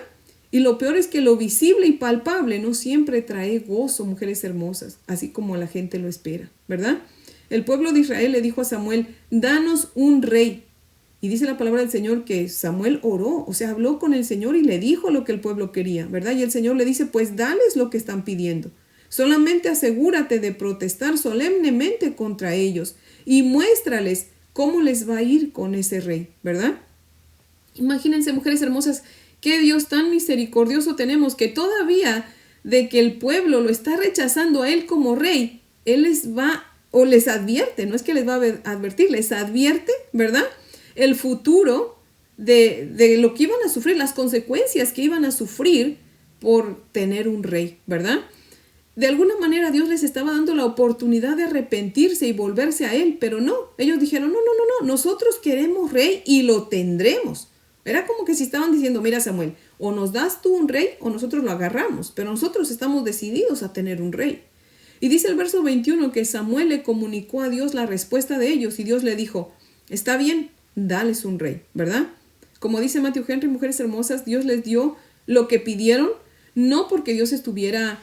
Y lo peor es que lo visible y palpable no siempre trae gozo, mujeres hermosas, así como la gente lo espera, ¿verdad? El pueblo de Israel le dijo a Samuel, danos un rey. Y dice la palabra del Señor que Samuel oró, o sea, habló con el Señor y le dijo lo que el pueblo quería, ¿verdad? Y el Señor le dice, pues dales lo que están pidiendo. Solamente asegúrate de protestar solemnemente contra ellos y muéstrales cómo les va a ir con ese rey, ¿verdad? Imagínense, mujeres hermosas, qué Dios tan misericordioso tenemos, que todavía de que el pueblo lo está rechazando a él como rey, él les va, o les advierte, no es que les va a advertir, les advierte, ¿verdad?, el futuro de lo que iban a sufrir, las consecuencias que iban a sufrir por tener un rey, ¿verdad? De alguna manera Dios les estaba dando la oportunidad de arrepentirse y volverse a Él, pero no, ellos dijeron, no, nosotros queremos rey y lo tendremos. Era como que si estaban diciendo, mira Samuel, o nos das tú un rey o nosotros lo agarramos, pero nosotros estamos decididos a tener un rey. Y dice el verso 21 que Samuel le comunicó a Dios la respuesta de ellos y Dios le dijo, está bien, dales un rey, ¿verdad? Como dice Matthew Henry, mujeres hermosas, Dios les dio lo que pidieron, no porque Dios estuviera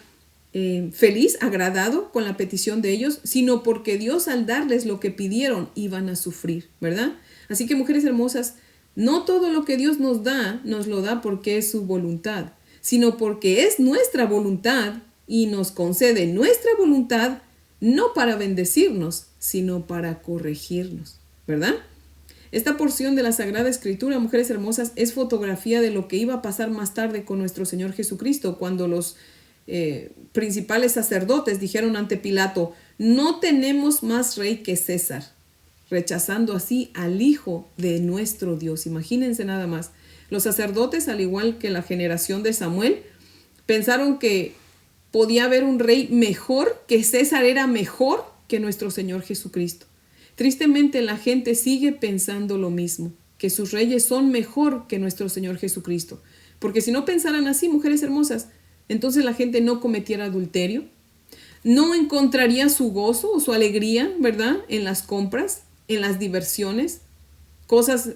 feliz, agradado con la petición de ellos, sino porque Dios al darles lo que pidieron iban a sufrir, ¿verdad? Así que, mujeres hermosas, no todo lo que Dios nos da, nos lo da porque es su voluntad, sino porque es nuestra voluntad y nos concede nuestra voluntad, no para bendecirnos, sino para corregirnos, ¿verdad? Esta porción de la Sagrada Escritura, mujeres hermosas, es fotografía de lo que iba a pasar más tarde con nuestro Señor Jesucristo, cuando los principales sacerdotes dijeron ante Pilato, no tenemos más rey que César, rechazando así al Hijo de nuestro Dios. Imagínense nada más. Los sacerdotes, al igual que la generación de Samuel, pensaron que podía haber un rey mejor, que César era mejor que nuestro Señor Jesucristo. Tristemente la gente sigue pensando lo mismo, que sus reyes son mejor que nuestro Señor Jesucristo. Porque si no pensaran así, mujeres hermosas, entonces la gente no cometiera adulterio, no encontraría su gozo o su alegría, ¿verdad?, en las compras, en las diversiones, cosas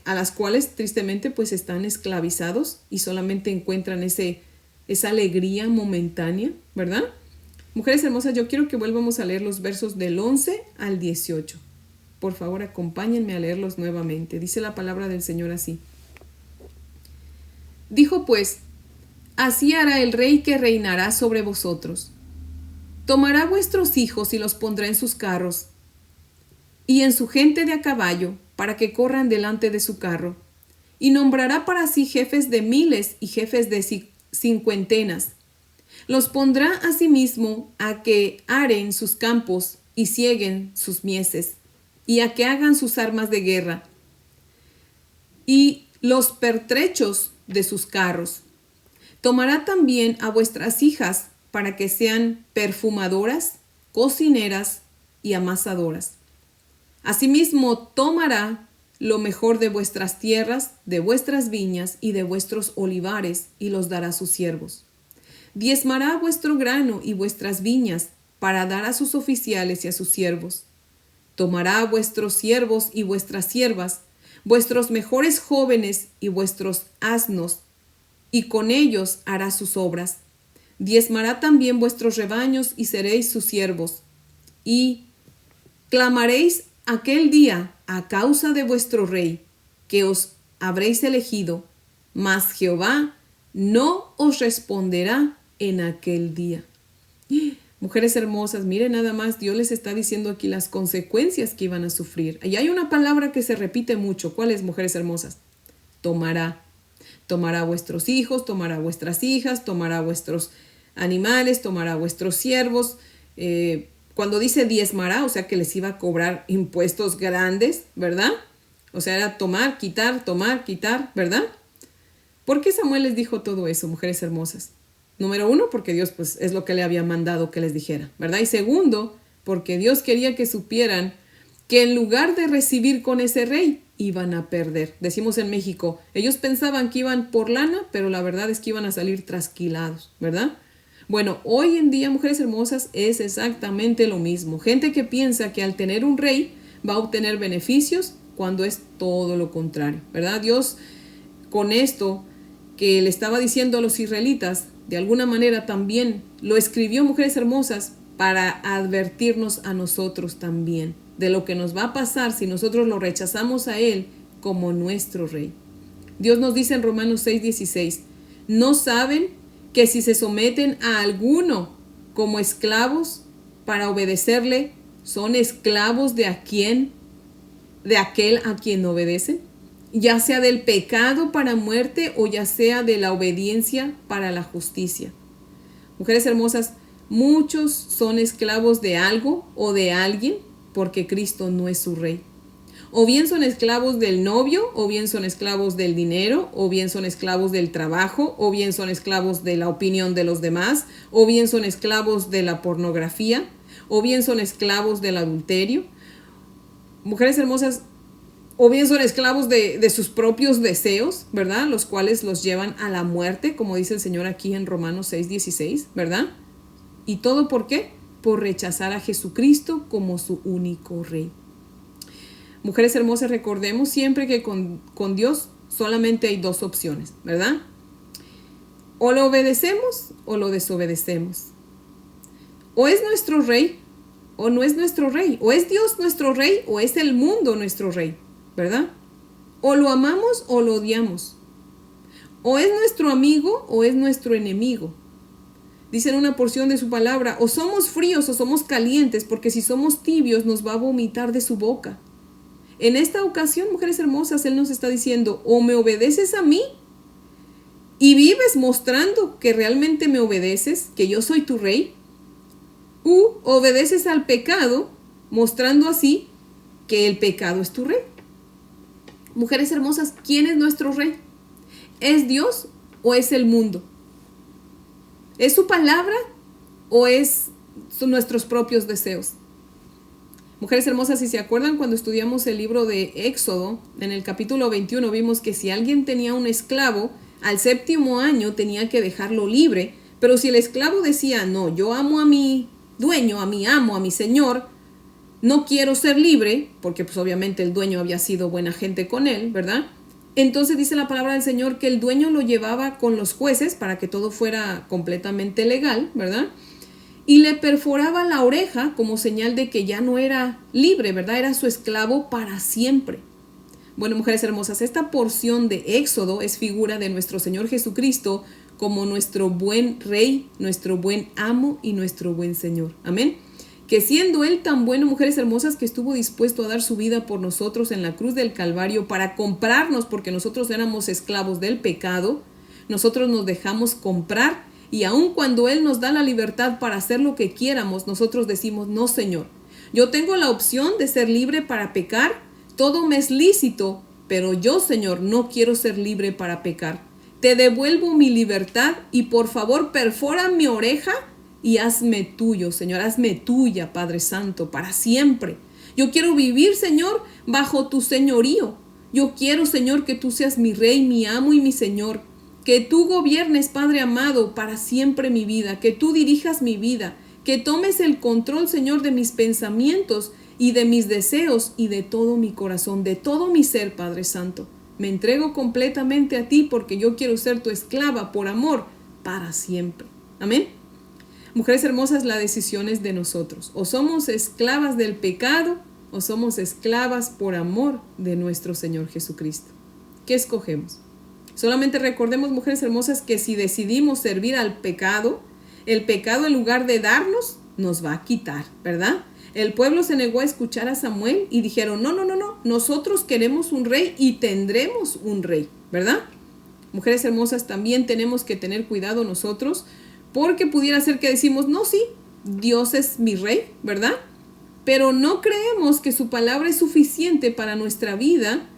a las cuales tristemente pues están esclavizados y solamente encuentran esa alegría momentánea, ¿verdad? Mujeres hermosas, yo quiero que volvamos a leer los versos del 11 al 18. Por favor, acompáñenme a leerlos nuevamente. Dice la palabra del Señor así. Dijo pues, así hará el rey que reinará sobre vosotros. Tomará vuestros hijos y los pondrá en sus carros y en su gente de a caballo, para que corran delante de su carro. Y nombrará para sí jefes de miles y jefes de cincuentenas. Los pondrá asimismo a que aren sus campos y cieguen sus mieses, y a que hagan sus armas de guerra, y los pertrechos de sus carros. Tomará también a vuestras hijas para que sean perfumadoras, cocineras y amasadoras. Asimismo, tomará lo mejor de vuestras tierras, de vuestras viñas y de vuestros olivares, y los dará a sus siervos. Diezmará vuestro grano y vuestras viñas, para dar a sus oficiales y a sus siervos. Tomará a vuestros siervos y vuestras siervas, vuestros mejores jóvenes y vuestros asnos, y con ellos hará sus obras. Diezmará también vuestros rebaños y seréis sus siervos. Y clamaréis aquel día a causa de vuestro rey, que os habréis elegido, mas Jehová no os responderá en aquel día. Mujeres hermosas, miren nada más, Dios les está diciendo aquí las consecuencias que iban a sufrir. Y hay una palabra que se repite mucho. ¿Cuál es, mujeres hermosas? Tomará. Tomará a vuestros hijos, tomará a vuestras hijas, tomará a vuestros animales, tomará a vuestros siervos. Cuando dice diezmará, o sea que les iba a cobrar impuestos grandes, ¿verdad? O sea, era tomar, quitar, ¿verdad? ¿Por qué Samuel les dijo todo eso, mujeres hermosas? Número uno, porque Dios pues es lo que le había mandado que les dijera, ¿verdad? Y segundo, porque Dios quería que supieran que en lugar de recibir con ese rey, iban a perder. Decimos en México, ellos pensaban que iban por lana, pero la verdad es que iban a salir trasquilados, ¿verdad? Bueno, hoy en día, mujeres hermosas, es exactamente lo mismo. Gente que piensa que al tener un rey va a obtener beneficios cuando es todo lo contrario, ¿verdad? Dios con esto que le estaba diciendo a los israelitas, de alguna manera también lo escribió, mujeres hermosas, para advertirnos a nosotros también de lo que nos va a pasar si nosotros lo rechazamos a Él como nuestro Rey. Dios nos dice en Romanos 6:16, ¿no saben que si se someten a alguno como esclavos para obedecerle, son esclavos de aquel a quien obedecen? Ya sea del pecado para muerte o ya sea de la obediencia para la justicia. Mujeres hermosas, muchos son esclavos de algo o de alguien porque Cristo no es su Rey. O bien son esclavos del novio, o bien son esclavos del dinero, o bien son esclavos del trabajo, o bien son esclavos de la opinión de los demás, o bien son esclavos de la pornografía, o bien son esclavos del adulterio. Mujeres hermosas, o bien son esclavos de sus propios deseos, ¿verdad? Los cuales los llevan a la muerte, como dice el Señor aquí en Romanos 6:16, ¿verdad? ¿Y todo por qué? Por rechazar a Jesucristo como su único Rey. Mujeres hermosas, recordemos siempre que con Dios solamente hay dos opciones, ¿verdad? O lo obedecemos o lo desobedecemos. O es nuestro Rey o no es nuestro Rey. O es Dios nuestro Rey o es el mundo nuestro Rey, ¿verdad? O lo amamos o lo odiamos. O es nuestro amigo o es nuestro enemigo. Dice en una porción de su palabra, o somos fríos o somos calientes, porque si somos tibios nos va a vomitar de su boca. En esta ocasión, mujeres hermosas, Él nos está diciendo, o me obedeces a mí y vives mostrando que realmente me obedeces, que yo soy tu Rey, u obedeces al pecado, mostrando así que el pecado es tu Rey. Mujeres hermosas, ¿quién es nuestro Rey? ¿Es Dios o es el mundo? ¿Es su palabra o son nuestros propios deseos? Mujeres hermosas, si se acuerdan cuando estudiamos el libro de Éxodo, en el capítulo 21 vimos que si alguien tenía un esclavo, al 7º año tenía que dejarlo libre, pero si el esclavo decía, no, yo amo a mi dueño, a mi amo, a mi señor, no quiero ser libre, porque pues obviamente el dueño había sido buena gente con él, ¿verdad? Entonces dice la palabra del Señor que el dueño lo llevaba con los jueces para que todo fuera completamente legal, ¿verdad? Y le perforaba la oreja como señal de que ya no era libre, ¿verdad? Era su esclavo para siempre. Bueno, mujeres hermosas, esta porción de Éxodo es figura de nuestro Señor Jesucristo como nuestro buen Rey, nuestro buen amo y nuestro buen Señor. Amén. Que siendo Él tan bueno, mujeres hermosas, que estuvo dispuesto a dar su vida por nosotros en la cruz del Calvario para comprarnos, porque nosotros éramos esclavos del pecado, nosotros nos dejamos comprar. Y aun cuando Él nos da la libertad para hacer lo que quieramos, nosotros decimos, no, Señor, yo tengo la opción de ser libre para pecar, todo me es lícito, pero yo, Señor, no quiero ser libre para pecar. Te devuelvo mi libertad y por favor perfora mi oreja y hazme tuyo, Señor, hazme tuya, Padre Santo, para siempre. Yo quiero vivir, Señor, bajo tu señorío. Yo quiero, Señor, que tú seas mi Rey, mi amo y mi Señor. Que tú gobiernes, Padre amado, para siempre mi vida. Que tú dirijas mi vida. Que tomes el control, Señor, de mis pensamientos y de mis deseos y de todo mi corazón, de todo mi ser, Padre Santo. Me entrego completamente a ti porque yo quiero ser tu esclava por amor para siempre. Amén. Mujeres hermosas, la decisión es de nosotros. O somos esclavas del pecado o somos esclavas por amor de nuestro Señor Jesucristo. ¿Qué escogemos? Solamente recordemos, mujeres hermosas, que si decidimos servir al pecado, el pecado en lugar de darnos, nos va a quitar, ¿verdad? El pueblo se negó a escuchar a Samuel y dijeron, no, nosotros queremos un rey y tendremos un rey, ¿verdad? Mujeres hermosas, también tenemos que tener cuidado nosotros, porque pudiera ser que decimos, no, sí, Dios es mi rey, ¿verdad? Pero no creemos que su palabra es suficiente para nuestra vida,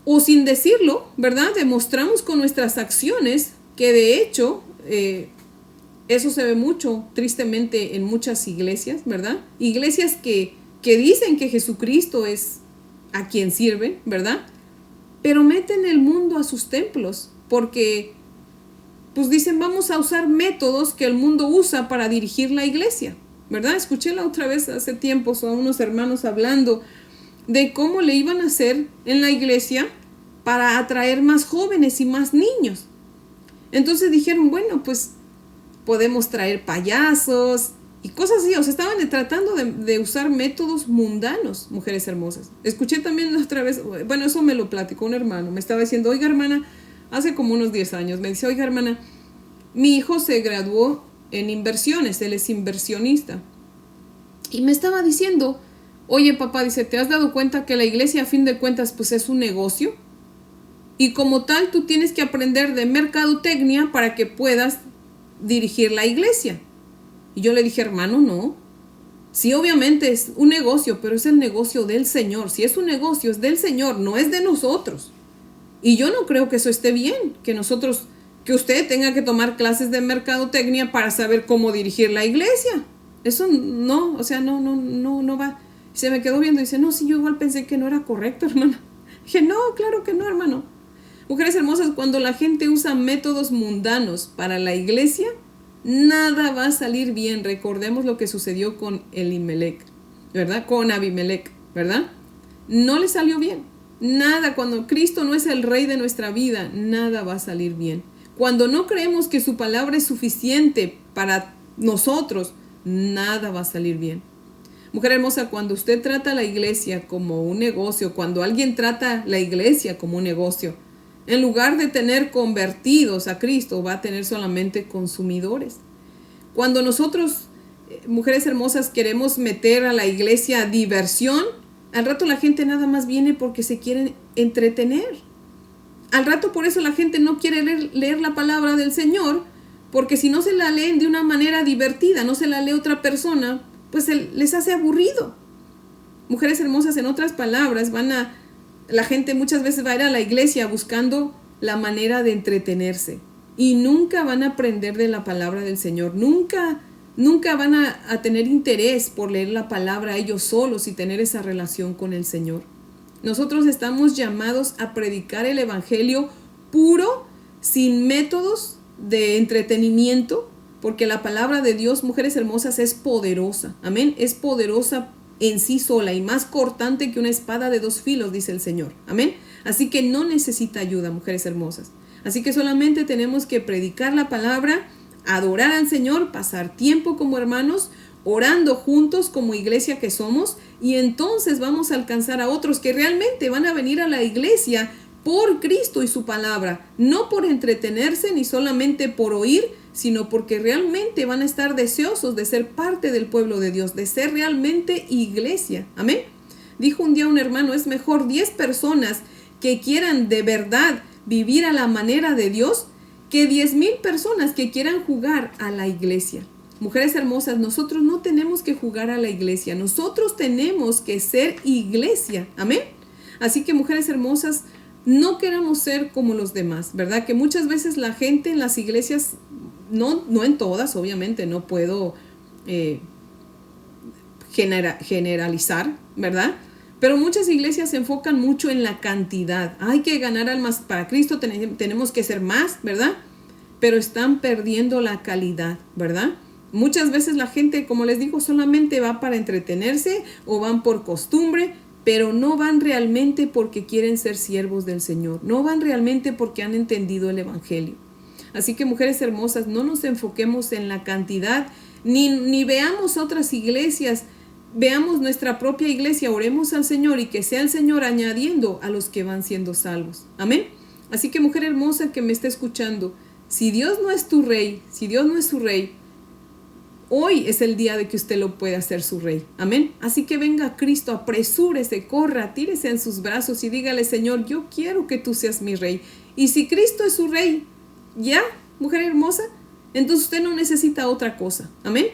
o sin decirlo, ¿verdad? Demostramos con nuestras acciones que de hecho, eso se ve mucho, tristemente, en muchas iglesias, ¿verdad? Iglesias que dicen que Jesucristo es a quien sirven, ¿verdad? Pero meten el mundo a sus templos, porque pues dicen, vamos a usar métodos que el mundo usa para dirigir la iglesia, ¿verdad? Escuché la otra vez hace tiempos a unos hermanos hablando de cómo le iban a hacer en la iglesia para atraer más jóvenes y más niños. Entonces dijeron, bueno, pues podemos traer payasos y cosas así. O sea, estaban tratando de usar métodos mundanos, mujeres hermosas. Escuché también otra vez, bueno, eso me lo platicó un hermano. Me estaba diciendo, oiga, hermana, hace como unos 10 años, me dice, oiga, hermana, mi hijo se graduó en inversiones, él es inversionista. Y me estaba diciendo, oye, papá, dice, ¿te has dado cuenta que la iglesia a fin de cuentas pues es un negocio? Y como tal, tú tienes que aprender de mercadotecnia para que puedas dirigir la iglesia. Y yo le dije, hermano, no. Sí, obviamente es un negocio, pero es el negocio del Señor. Si es un negocio, es del Señor, no es de nosotros. Y yo no creo que eso esté bien, que usted tenga que tomar clases de mercadotecnia para saber cómo dirigir la iglesia. Eso no, o sea, no va. Se me quedó viendo y dice, no, sí, yo igual pensé que no era correcto, hermano. Dije, no, claro que no, hermano. Mujeres hermosas, cuando la gente usa métodos mundanos para la iglesia, nada va a salir bien. Recordemos lo que sucedió con Elimelech, ¿verdad? Con Abimelech, ¿verdad? No le salió bien. Nada, cuando Cristo no es el rey de nuestra vida, nada va a salir bien. Cuando no creemos que su palabra es suficiente para nosotros, nada va a salir bien. Mujer hermosa, cuando usted trata la iglesia como un negocio, cuando alguien trata la iglesia como un negocio, en lugar de tener convertidos a Cristo, va a tener solamente consumidores. Cuando nosotros, mujeres hermosas, queremos meter a la iglesia diversión, al rato la gente nada más viene porque se quieren entretener. Al rato por eso la gente no quiere leer la palabra del Señor, porque si no se la leen de una manera divertida, no se la lee otra persona, pues les hace aburrido. Mujeres hermosas, en otras palabras, la gente muchas veces va a ir a la iglesia buscando la manera de entretenerse y nunca van a aprender de la palabra del Señor. Nunca van a tener interés por leer la palabra ellos solos y tener esa relación con el Señor. Nosotros estamos llamados a predicar el evangelio puro, sin métodos de entretenimiento, porque la palabra de Dios, mujeres hermosas, es poderosa. Amén. Es poderosa en sí sola y más cortante que una espada de 2 filos, dice el Señor. Amén. Así que no necesita ayuda, mujeres hermosas. Así que solamente tenemos que predicar la palabra, adorar al Señor, pasar tiempo como hermanos, orando juntos como iglesia que somos, y entonces vamos a alcanzar a otros que realmente van a venir a la iglesia por Cristo y su palabra, no por entretenerse ni solamente por oír, sino porque realmente van a estar deseosos de ser parte del pueblo de Dios, de ser realmente iglesia. Amén. Dijo un día un hermano, es mejor 10 personas que quieran de verdad vivir a la manera de Dios que 10,000 personas que quieran jugar a la iglesia. Mujeres hermosas, nosotros no tenemos que jugar a la iglesia, nosotros tenemos que ser iglesia. Amén. Así que, mujeres hermosas, no queramos ser como los demás, ¿verdad? Que muchas veces la gente en las iglesias no en todas, obviamente, no puedo generalizar, ¿verdad? Pero muchas iglesias se enfocan mucho en la cantidad. Hay que ganar almas para Cristo, tenemos que ser más, ¿verdad? Pero están perdiendo la calidad, ¿verdad? Muchas veces la gente, como les digo, solamente va para entretenerse o van por costumbre, pero no van realmente porque quieren ser siervos del Señor. No van realmente porque han entendido el Evangelio. Así que, mujeres hermosas, no nos enfoquemos en la cantidad, ni veamos otras iglesias. Veamos nuestra propia iglesia, oremos al Señor y que sea el Señor añadiendo a los que van siendo salvos. Amén. Así que, mujer hermosa que me está escuchando, si Dios no es tu rey, si Dios no es su rey, hoy es el día de que usted lo pueda hacer su rey. Amén. Así que venga Cristo, apresúrese, corra, tírese en sus brazos y dígale: Señor, yo quiero que tú seas mi rey. Y si Cristo es su rey, ya, mujer hermosa, entonces usted no necesita otra cosa. Amén.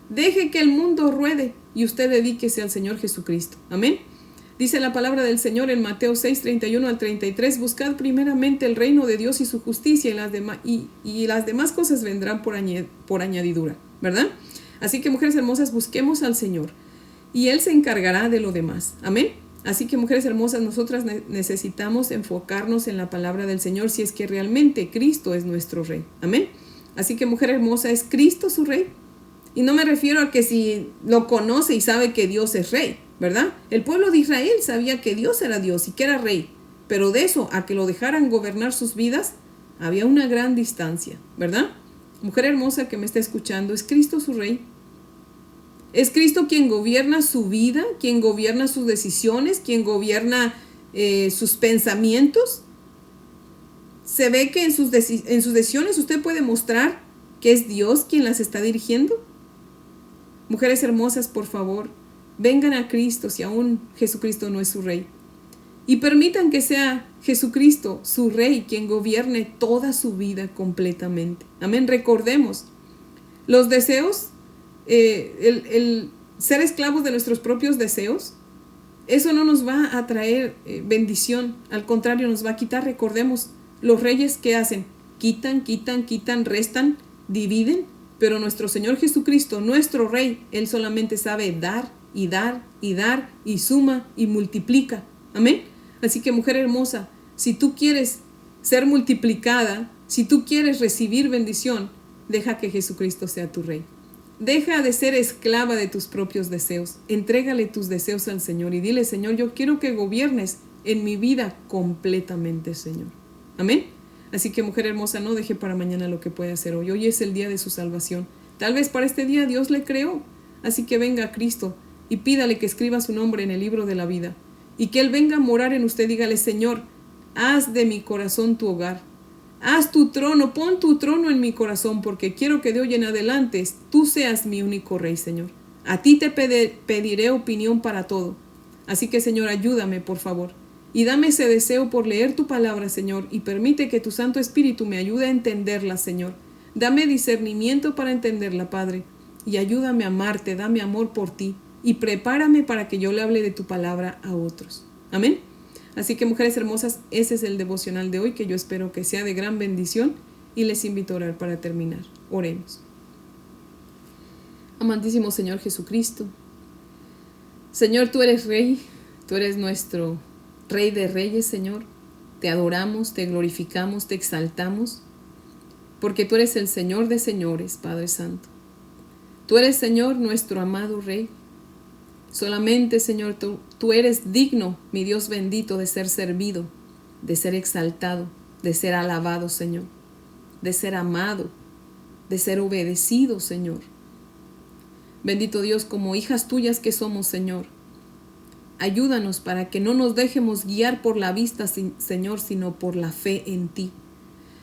Deje que el mundo ruede y usted dedíquese al Señor Jesucristo. Amén. Dice la palabra del Señor en Mateo 6, 31 al 33, buscad primeramente el reino de Dios y su justicia y las demás cosas vendrán por añadidura, ¿verdad? Así que, mujeres hermosas, busquemos al Señor y Él se encargará de lo demás. Amén. Así que, mujeres hermosas, nosotras necesitamos enfocarnos en la palabra del Señor si es que realmente Cristo es nuestro Rey. Amén. Así que, mujer hermosa, ¿es Cristo su Rey? Y no me refiero a que si lo conoce y sabe que Dios es rey, ¿verdad? El pueblo de Israel sabía que Dios era Dios y que era rey, pero de eso a que lo dejaran gobernar sus vidas, había una gran distancia, ¿verdad? Mujer hermosa que me está escuchando, ¿es Cristo su rey? ¿Es Cristo quien gobierna su vida, quien gobierna sus decisiones, quien gobierna sus pensamientos? ¿Se ve que en sus decisiones usted puede mostrar que es Dios quien las está dirigiendo? Mujeres hermosas, por favor, vengan a Cristo si aún Jesucristo no es su rey. Y permitan que sea Jesucristo su rey quien gobierne toda su vida completamente. Amén. Recordemos, los deseos, el ser esclavos de nuestros propios deseos, eso no nos va a traer bendición. Al contrario, nos va a quitar. Recordemos, los reyes, ¿qué hacen? Quitan, restan, dividen. Pero nuestro Señor Jesucristo, nuestro Rey, Él solamente sabe dar y dar y dar y suma y multiplica. Amén. Así que, mujer hermosa, si tú quieres ser multiplicada, si tú quieres recibir bendición, deja que Jesucristo sea tu Rey. Deja de ser esclava de tus propios deseos. Entrégale tus deseos al Señor y dile: Señor, yo quiero que gobiernes en mi vida completamente, Señor. Amén. Así que, mujer hermosa, no deje para mañana lo que puede hacer hoy. Hoy es el día de su salvación. Tal vez para este día Dios le creó. Así que venga a Cristo y pídale que escriba su nombre en el libro de la vida. Y que Él venga a morar en usted. Dígale: Señor, haz de mi corazón tu hogar. Haz tu trono, pon tu trono en mi corazón, porque quiero que de hoy en adelante tú seas mi único Rey, Señor. A ti te pediré opinión para todo. Así que, Señor, ayúdame, por favor. Y dame ese deseo por leer tu palabra, Señor, y permite que tu Santo Espíritu me ayude a entenderla, Señor. Dame discernimiento para entenderla, Padre, y ayúdame a amarte, dame amor por ti, y prepárame para que yo le hable de tu palabra a otros. Amén. Así que, mujeres hermosas, ese es el devocional de hoy, que yo espero que sea de gran bendición, y les invito a orar para terminar. Oremos. Amantísimo Señor Jesucristo, Señor, tú eres Rey, tú eres nuestro Rey de Reyes, Señor. Te adoramos, te glorificamos, te exaltamos, porque tú eres el Señor de señores, Padre Santo. Tú eres, Señor, nuestro amado Rey. Solamente, Señor, tú eres digno, mi Dios bendito, de ser servido, de ser exaltado, de ser alabado, Señor, de ser amado, de ser obedecido, Señor. Bendito Dios, como hijas tuyas que somos, Señor, ayúdanos para que no nos dejemos guiar por la vista, Señor, sino por la fe en ti.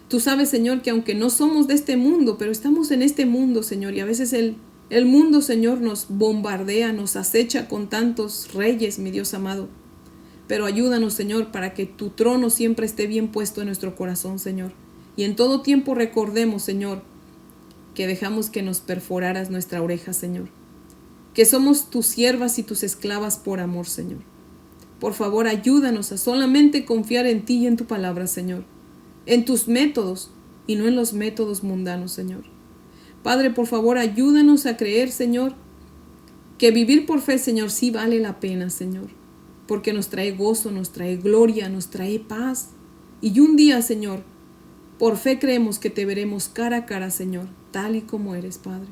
Tú sabes, Señor, que aunque no somos de este mundo, pero estamos en este mundo, Señor, y a veces el mundo, Señor, nos bombardea, nos acecha con tantos reyes, mi Dios amado. Pero ayúdanos, Señor, para que tu trono siempre esté bien puesto en nuestro corazón, Señor. Y en todo tiempo recordemos, Señor, que dejamos que nos perforaras nuestra oreja, Señor. Que somos tus siervas y tus esclavas por amor, Señor. Por favor, ayúdanos a solamente confiar en ti y en tu palabra, Señor. En tus métodos, y no en los métodos mundanos, Señor. Padre, por favor, ayúdanos a creer, Señor, que vivir por fe, Señor, sí vale la pena, Señor, porque nos trae gozo, nos trae gloria, nos trae paz. Y un día, Señor, por fe creemos que te veremos cara a cara, Señor, tal y como eres, Padre.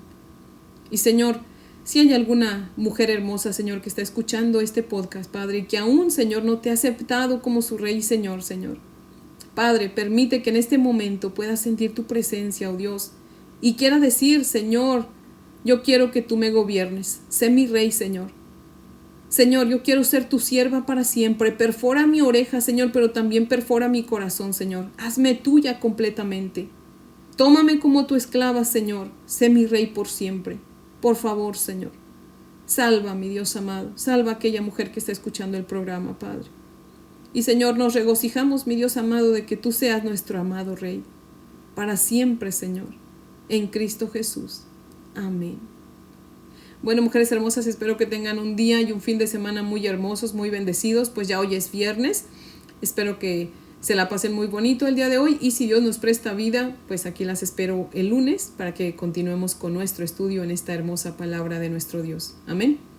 Y, Señor, si hay alguna mujer hermosa, Señor, que está escuchando este podcast, Padre, y que aún, Señor, no te ha aceptado como su Rey y Señor, Señor. Padre, permite que en este momento pueda sentir tu presencia, oh Dios, y quiera decir, Señor, yo quiero que tú me gobiernes. Sé mi Rey, Señor. Señor, yo quiero ser tu sierva para siempre. Perfora mi oreja, Señor, pero también perfora mi corazón, Señor. Hazme tuya completamente. Tómame como tu esclava, Señor. Sé mi Rey por siempre. Por favor, Señor. Salva, mi Dios amado. Salva a aquella mujer que está escuchando el programa, Padre. Y, Señor, nos regocijamos, mi Dios amado, de que tú seas nuestro amado Rey. Para siempre, Señor. En Cristo Jesús. Amén. Bueno, mujeres hermosas, espero que tengan un día y un fin de semana muy hermosos, muy bendecidos, pues ya hoy es viernes. Espero que se la pasen muy bonito el día de hoy y si Dios nos presta vida, pues aquí las espero el lunes para que continuemos con nuestro estudio en esta hermosa palabra de nuestro Dios. Amén.